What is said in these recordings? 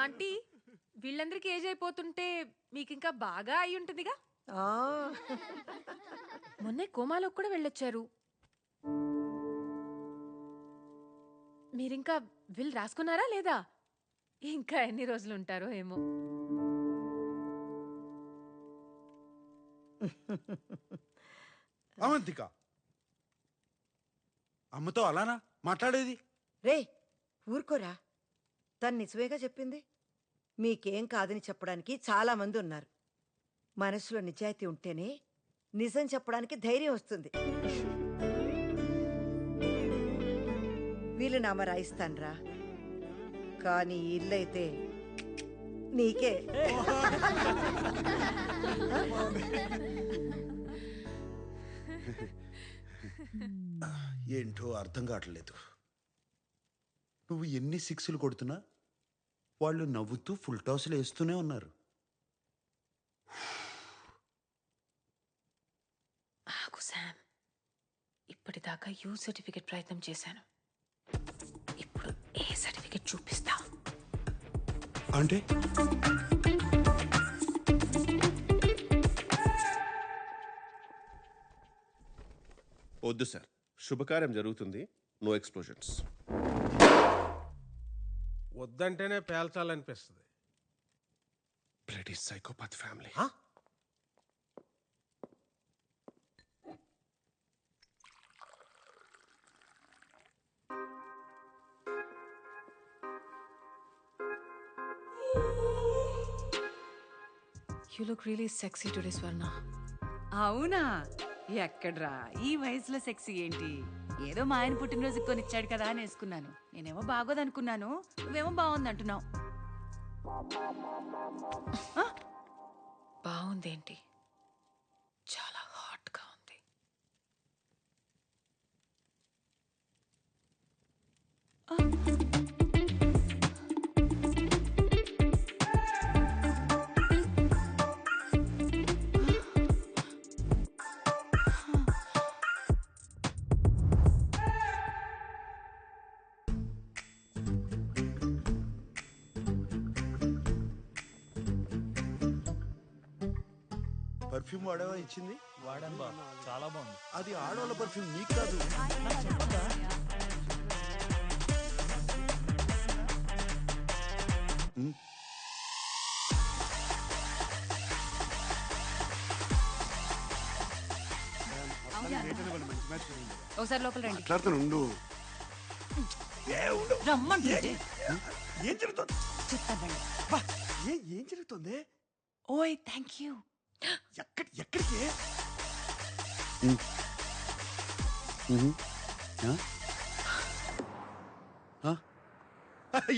Aunty వీళ్ళందరికీ age అయిపోతుంటే మీకు ఇంకా బాగా అయి ఉంటుందిగా. మొన్నే కోమాలోకి కూడా వెళ్ళొచ్చారు. మీరింకా విల్ రాసుకున్నారా లేదా? ఇంకా ఎన్ని రోజులు ఉంటారో ఏమో. అవంతిక, అమ్మతో అలానా మాట్లాడేది? రే ఊరుకోరా, తను నిజమేగా చెప్పింది. మీకేం కాదని చెప్పడానికి చాలా మంది ఉన్నారు. మనసులో నిజాయితీ ఉంటేనే నిజం చెప్పడానికి ధైర్యం వస్తుంది. వీళ్ళు నామ రాయిస్తాన్రా, కానీ ఇల్లైతే నీకే. ఏంటో అర్థం కావట్లేదు. నువ్వు ఎన్ని సిక్స్లు కొడుతున్నా వాళ్ళు నవ్వుతూ ఫుల్ టాస్లు వేస్తూనే ఉన్నారు. ఆగు శామ్, ఇప్పటిదాకా యూ సర్టిఫికెట్ ప్రయత్నం చేశాను. ఇప్పుడు ఏ సర్టిఫికెట్ చూపిస్తా. అంటే వద్దు సార్, శుభకార్యం జరుగుతుంది, నో ఎక్స్ప్లోజన్స్. వద్దంటేనే పేల్చాలనిపిస్తుంది. Bloody psychopath family. You look really sexy today, Swarna. అవునా? ఎక్కడ్రా ఈ వయసులో సెక్సీ ఏంటి? ఏదో మా ఆయన పుట్టినరోజుకి కొనిచ్చాడు కదా అని వేసుకున్నాను. నేనేమో బాగోదనుకున్నాను, నువ్వేమో బాగుందంటున్నావు. బాగుందేంటి? చాలా హాట్ గా ఉంది. పర్ఫ్యూమ్ వాడేవా ఇచ్చింది? వాడాను బా, చాలా బాగుంది. అది ఆడవాళ్ళ పర్ఫ్యూమ్, నీకు కాదు. ఒకసారి లోపల రండి. మాట్లాడుతానుండు. రమ్మంటుంటే ఏం జరుగుతుంది? చెప్తానండి. ఏం జరుగుతుంది? ఓయ్ థ్యాంక్ యూ. ఎక్కడికి?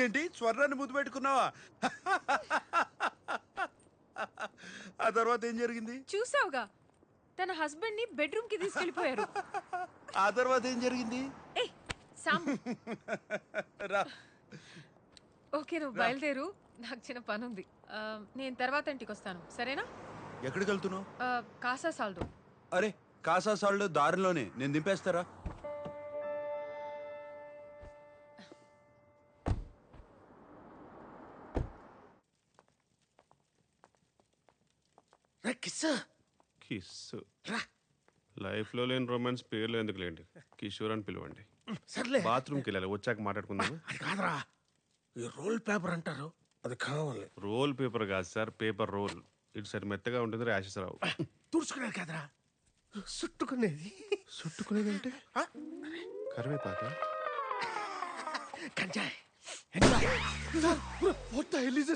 ఏంటి స్వర్ణాన్ని ముద్దు పెట్టుకున్నావా? ఆ తర్వాత ఏం జరిగింది? చూసావుగా, తన హస్బెండ్ ని బెడ్రూమ్ కి తీసుకెళ్లిపోయారు. ఆ తర్వాత ఏం జరిగింది? ఏయ్ సామ్, రా. ఓకే నువ్వు బయలుదేరు, నాకు చిన్న పని ఉంది. నేను తర్వాత ఇంటికి వస్తాను, సరేనా? ఎక్కడికి వెళ్తున్నావు? కాసా సాల్దో. అరే కాసా సాల్డో దారిలోనే, నేను దింపేస్తారా? కిస్ లైఫ్ లో లేని రొమాన్స్ పేర్లు ఎందుకు లేండి, కిషోర్ అని పిలవండి. సర్లే, బాత్రూమ్కి వెళ్ళాలి, వచ్చాక మాట్లాడుకుందాం. అది కాదురా, ఈ రోల్ పేపర్ అంటారు, అది కావాలి. రోల్ పేపర్ కాదు సార్, పేపర్ రోల్. ఇటు సరి మెత్తగా ఉంటుంది, ర్యాషెస్ రావు. తుడుచుకునేది కాదురా, చుట్టుకునేది. చుట్టుకునేది అంటే కరివేపాక. కంజాయ్.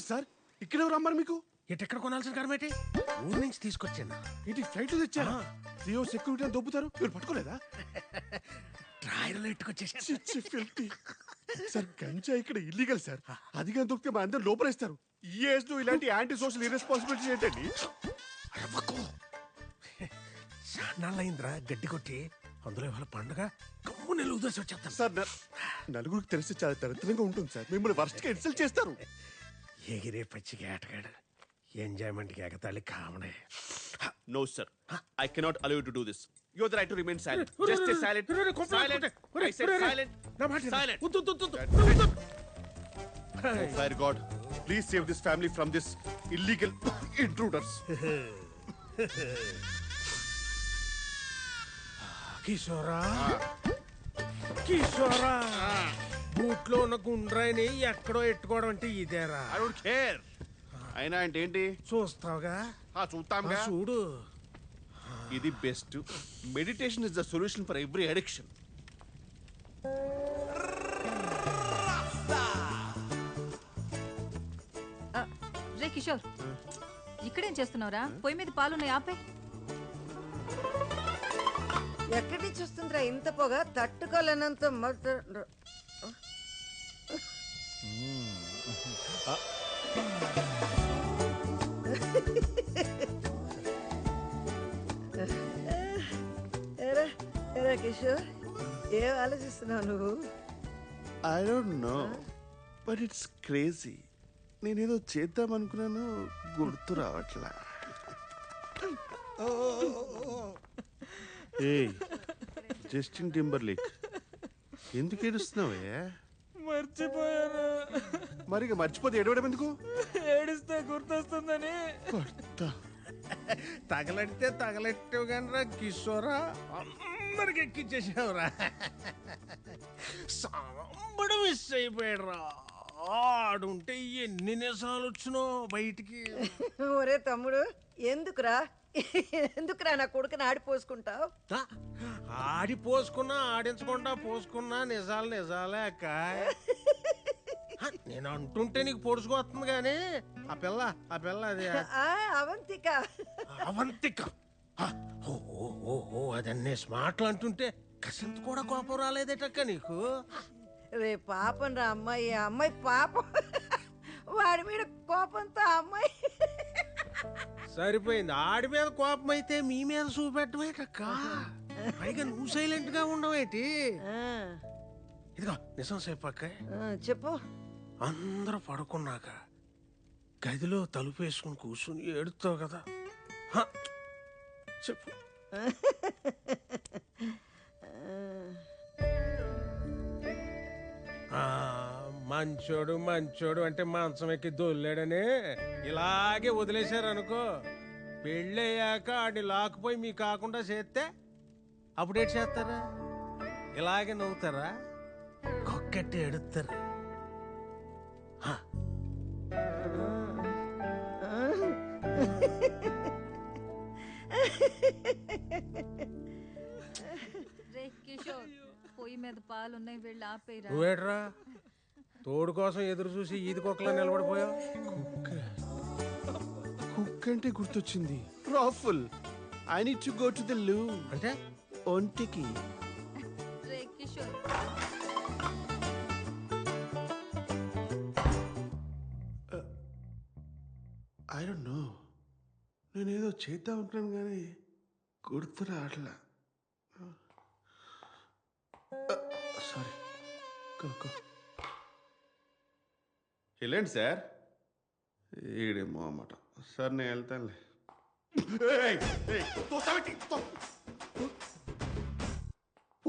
సార్ ఇక్కడ రమ్మని మీకు ఎక్కడ కొనాల్సిన కరమేటి? ఊరు నుంచి తీసుకొచ్చాను. ఏంటి ఫ్లైట్ తెచ్చారా? జియో సెక్యూరిటీ అని దొబ్బుతారు, మీరు పట్టుకోలేదా? డ్రాయర్లో ఎట్టుకొచ్చేసి. సార్ గంజా ఇక్కడ ఇల్లీగల్ సార్, అది కానీ దొరికితే మా అందరు లోపలేస్తారు. ఈ ఏజ్ లో ఇలాంటి యాంటీ సోషల్ ఇర్రెస్పాన్సిబిలిటీ ఏంటండి? చాన్నాళ్ళయిందిరా గడ్డి కొట్టి, అందులో ఇవాళ పండుగ కమ్ము నెల ఉదర్సి వచ్చేస్తాను సార్ నలుగురికి తెలిసి చాలా దరిద్రంగా ఉంటుంది సార్, మిమ్మల్ని వర్స్ట్ గా ఇన్సల్ట్ చేస్తారు. ఎగిరే పచ్చికి ఆటగాడు, ఎంజాయ్మెంట్కి ఎగతాళి కామనే. No sir, I cannot allow you to do this. You have the right to remain silent. Just stay silent. Silent. I said silent. Silent. Oh fire God, please save this family from this illegal intruders. కిషోరా కిషోరా, బూట్లో ఉన్న గుండ్రాయిని ఎక్కడో ఎట్టుకోవడం అంటే ఇదేరా? I don't care. అయినా అంటే ఏంటి? చూస్తావుగా? చూస్తాంగా. చూడు. ఇది best. Meditation is the solution for every addiction. రే కిషోర్, ఇక్కడేం చేస్తున్నావురా? పొయ్యి మీద పాలున్నాయి, ఆపే. ఎక్కడి నుంచి వస్తుందిరా ఇంత పొగ? తట్టుకోలేనంత ఎరా ఎరా కిషోర్, ఏం ఆలోచిస్తున్నావు నువ్వు? I don't no, but it's crazy. నేనేదో చేద్దాం అనుకున్నాను, గుర్తు రావట్లా. జస్టిన్ టింబర్లేక్, ఎందుకు ఏడుస్తున్నావే? మర్చిపోయాను. మరి ఇక మర్చిపోతే ఏడవడం ఎందుకు? ఏడిస్తే గుర్తొస్తుందని. తగలడితే తగలెట్టావు కానీ రా కిషోరా, అందరికి ఎక్కించేసావురా. సాంబడు మిస్ అయిపోయాడు రా. ఆడుంటే ఎన్ని నిజాలు వచ్చినో బయటికి. ఒరే తమ్ముడు, ఎందుకురా ఎందుకురా నా కొడుకుని ఆడిపోసుకుంటావు? ఆడి పోసుకున్నా ఆడించకుండా పోసుకున్నా నిజాలు నిజాలే అక్క. నేను అంటుంటే నీకు పొడుచుకొస్తుంది కానీ ఆ పిల్ల అది అవంతిక. అవంతిక ఓ అదన్నీ స్మార్ట్లు అంటుంటే కసింత కూడా కోపం రాలేదేటక్క నీకు? రే పాపం రా అమ్మాయి, అమ్మాయి పాపం. వాడి మీద కోపంతో అమ్మాయి సరిపోయింది. ఆడి మీద కోపం అయితే మీ మీద చూపెట్టమేటక్క. పైగా నువ్వు సైలెంట్ గా ఉండవేటి? ఇదిగో నిజం చెప్పక్క. చెప్పు. అందరూ పడుకున్నాక గదిలో తలుపు వేసుకుని కూర్చుని ఏడుతావు కదా, చెప్పు. మంచోడు మంచోడు అంటే మంచం ఎక్కి దొల్లాడని ఇలాగే వదిలేశారనుకో, పెళ్ళయ్యాక ఆడిని లాక్కుపోయి మీ కాకుండా చేస్తే అప్పుడేటి చేస్తారా? ఇలాగే నవ్వుతారా? కొక్కెట్టి ఎడుతారు. రే కిషోర్, పొయ్యి మీద పాలున్నాయి, వెళ్ళి ఆపేరా. నువ్వేట్రా తోడు కోసం ఎదురు చూసి ఈది కుక్కలా నిలబడిపోయావు? కుక్ అంటే గుర్తొచ్చింది. రాఫుల్, I need to go to the loo. అంటే ఒంటికి. రే కిషోర్, ఐ డోంట్ నో, నేనేదో చేద్దాం అనుకున్నాను కానీ గుర్తు రావట్లా. సారీ. వెళ్ళండి సార్. ఈడేమో అన్నమాట. సార్ నేను వెళ్తానులే.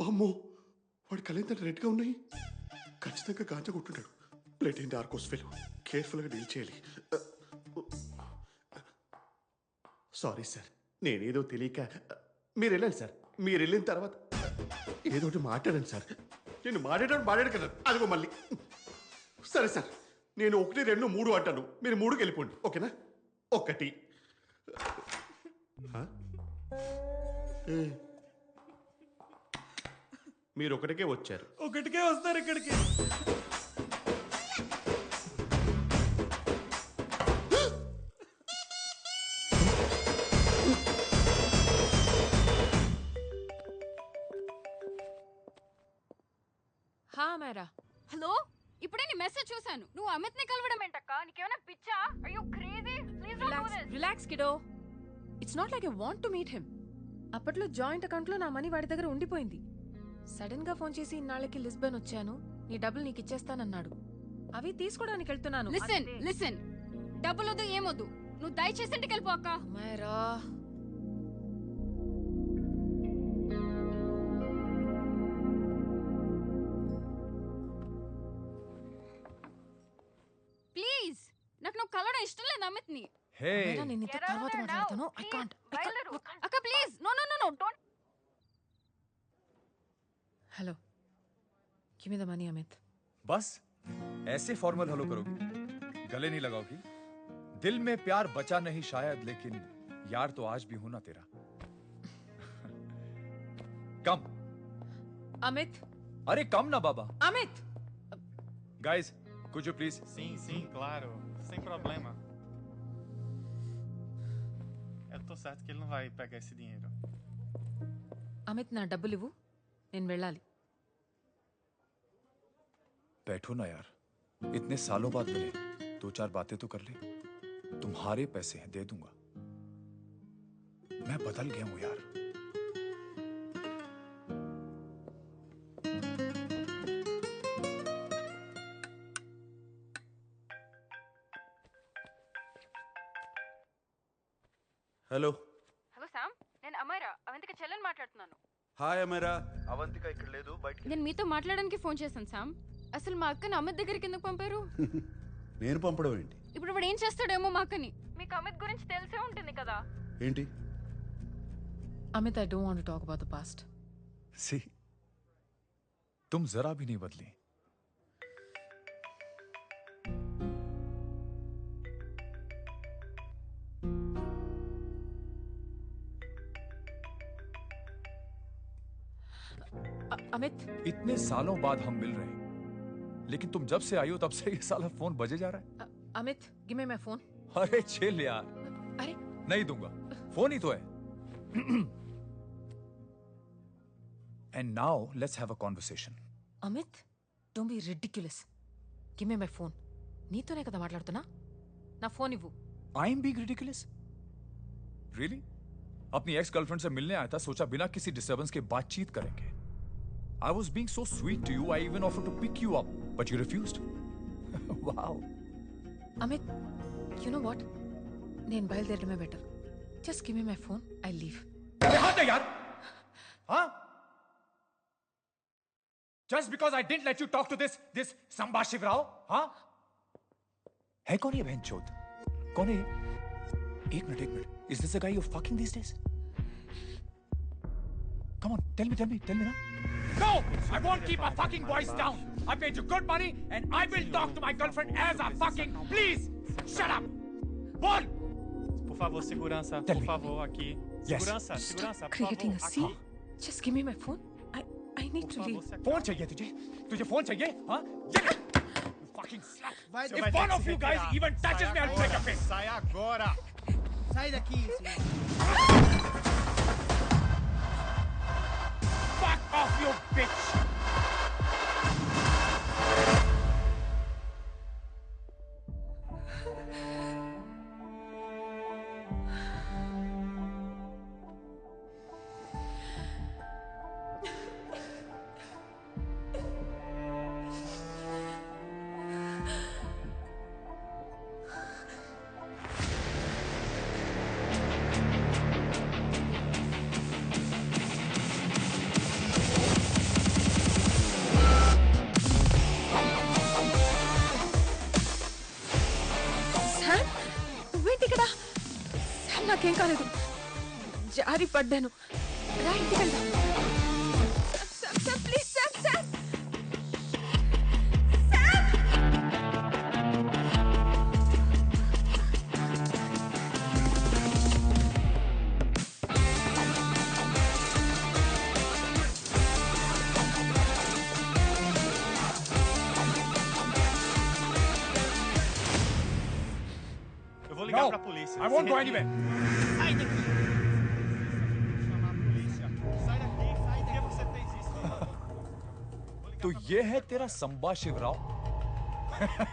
అమ్మో, వాడి కళ్ళేంత రెడ్గా ఉన్నాయి. ఖచ్చితంగా గాంజా కొట్టుంటాడు. ప్లేట్ ఏంటి ఆర్కోస్ ఫెలో, కేర్ఫుల్గా డీల్ చేయాలి. సారీ సార్, నేనేదో తెలియక. మీరు వెళ్ళండి సార్. మీరు వెళ్ళిన తర్వాత ఏదో ఒకటి మాట్లాడండి సార్. నేను మాట్లాడాడు కదా, అదిగో మళ్ళీ. సరే సార్, నేను 1, 2, 3 అంటాను, మీరు 3కి వెళ్ళిపోండి, ఓకేనా? 1. మీరు 1కే వచ్చారు. 1కే వస్తారు ఇక్కడికి. హా మేరా. హలో, ఇప్పుడే నీ మెసేజ్ చూశాను. నువ్వు అమిత్ ని కలవడం ఏంటక్క? నీకేమైనా పిచ్చా? Are you crazy? Please don't do this. Relax kiddo. It's not like I want to meet him. అప్పట్లో జాయింట్ అకౌంట్లో నా మనీ వాడి దగ్గర ఉండిపోయింది. సడన్ గా ఫోన్ చేసి ఇన్నాళ్ళకి లిస్బన్ వచ్చాను, నీ డబ్బులు నీకు ఇచ్చేస్తానన్నాడు. అవి తీసుకోవడానికి వెళ్తున్నాను. లిసన్, డబ్బులొద్దు ఏమొద్దు, నువ్వు దయచేసి ఇంటికి వెళ్ళిపో అక్క. మేరా. ప్లీజ్ కలవడం ఇష్టం లేదు అమిత్ని. హే నేను నీతో తర్వాత మాట్లాడతాను. I can't. అక్క please no no no no don't. Hello, give me the money Amit. बस ऐसे फॉर्मल हेलो करोगी, गले नहीं लगाओगी? दिल में प्यार बचा नहीं शायद, लेकिन यार तो आज भी हूं ना तेरा. कम. అమిత్, अरे कम ना बाबा. Amit. Guys, could you please? Sim, claro. Sem problema. Eu tô certo que ele não vai pegar esse dinheiro. Amit, నా డబ్బులు ఇవ్వు, నేను వెళ్ళాలి. बैठो ना यार, इतने सालों बाद मिले, 2-4 बातें तो कर ले. तुम्हारे पैसे हैं, दे दूंगा. मैं बदल गया हूं यार. హలో హలో శామ్, నేను అమైరా అవంతిక చెల్లెని మాట్లాడుతున్నాను. హాయ్ అమేరా. అవంతిక ఇక్కడ లేదు, బయటికి. నేను మీతో మాట్లాడడానికి ఫోన్ చేశాను శామ్. అసలు మా అక్కని అమిత్ దగ్గరికి ఎందుకు పంపారు? నేను పంపడం ఏంటి? ఇప్పుడు వాడు ఏం చేస్తాడేమో మా అక్కని. మీకు అమిత్ గురించి తెలిసే ఉంటుంది కదా. ఏంటి? Amit, I don't want to talk about the past. सी, तुम जरा भी नहीं बदली. अमित, इतने सालों बाद हम मिल रहे हैं, लेकिन तुम जब से आई हो तब से ये साला फोन बजे जा रहा है. Amit, give me my phone. अरे चिल यार. अरे नहीं दूंगा, फोन ही तो है. And now let's have a conversation. Amit, don't be ridiculous. Give me my phone. నీతోనే కదా మాట్లాడుతున్నా. నా ఫోన్ ఇవ్వు. I am being ridiculous? Really? अपनी एक्स गर्लफ्रेंड से मिलने आया था, सोचा बिना किसी डिस्टर्बेंस के बातचीत करेंगे. I was being so sweet to you, I even offered to pick you up, but you refused. Wow. Amit, you know what, నేను బయలుదేరడమే better. Just give me my phone, I leave. अरे हाथ दे यार. हाँ? Just because I didn't let you talk to this Samba Shivrao, हाँ? है कौन ये बहनचोद? कौन है ये? एक minute. Is this the guy you're fucking these days? Come on, tell me ना. No! I won't keep my fucking voice down. I paid you good money and I will talk to my girlfriend as I fucking please. Shut up. Bol! Por favor, segurança. Tell Por me. favor, aqui. Yes. Segurança, por Creating favor. a scene. Just give me my phone. I need to leave. Phone चाहिए तुझे phone चाहिए, हाँ? You fucking slut. Vai, If one of you guys even touches me, I'll break your face. Sai agora. Sai daqui, senhor. Fuck off, you bitch. నాకేం కాలేదు, జారి పడ్డాను. రా, ఇంటికి వెళ్దాం. Please Sam. Eu vou ligar pra polícia. I won't go anywhere. Sai daqui! Chamar a polícia. Sai daqui, sai daqui. Por que você fez isso? तो ये है तेरा संबा शिवराव?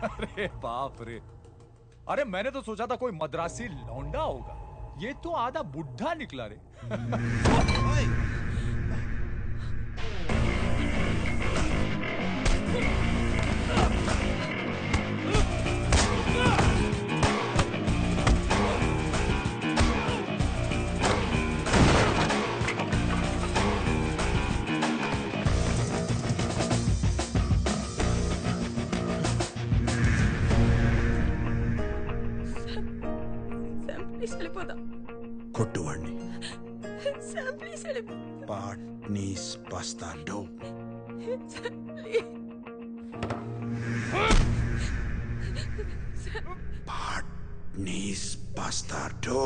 अरे बाप रे. अरे मैंने तो सोचा था कोई मद्रासी लौंडा होगा, ये तो आधा बुढ़ा निकला रे. ప్లీజ్ వెళ్ళిపోదాం. కొట్టువాణ్ణి సామ్ ప్లీజ్ వెళ్ళిపో. పాట్నీస్ బస్తాడో. Sam please. పాట్నీస్ బస్తాడో.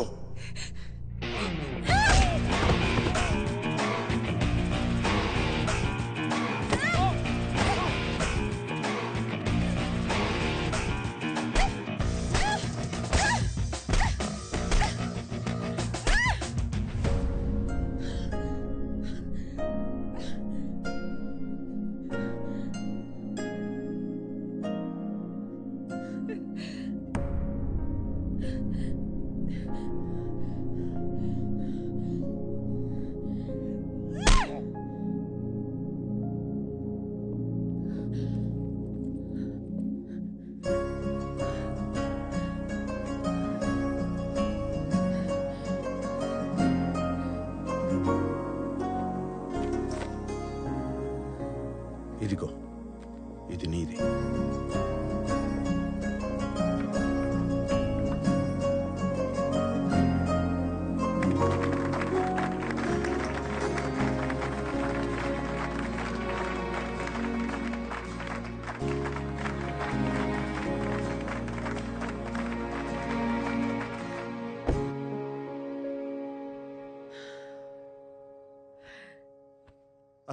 ఇదిగో ఇది నీది.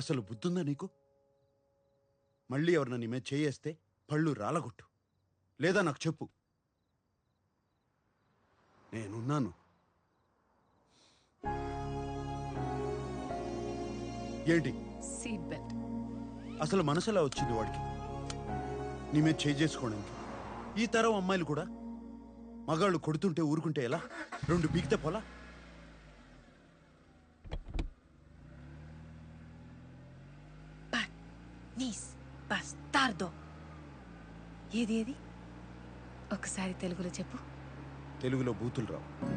అసలు బుద్ధుందా నీకు? మళ్ళీ ఎవరన్నా నీ మీద చేయేస్తే పళ్ళు రాలగొట్టు, లేదా నాకు చెప్పు. నేనున్నాను. ఏంటి సీట్ బెల్ట్. అసలు మనసులా వచ్చింది వాడికి నీ మీద చేసుకోవడానికి? ఈ తరం అమ్మాయిలు కూడా మగాళ్ళు కొడుతుంటే ఊరుకుంటే ఎలా? రెండు పీకితే పోలా? నీస్ బస్తార్దో. ఏది ఏది ఒకసారి తెలుగులో చెప్పు. తెలుగులో బూతులు రావు.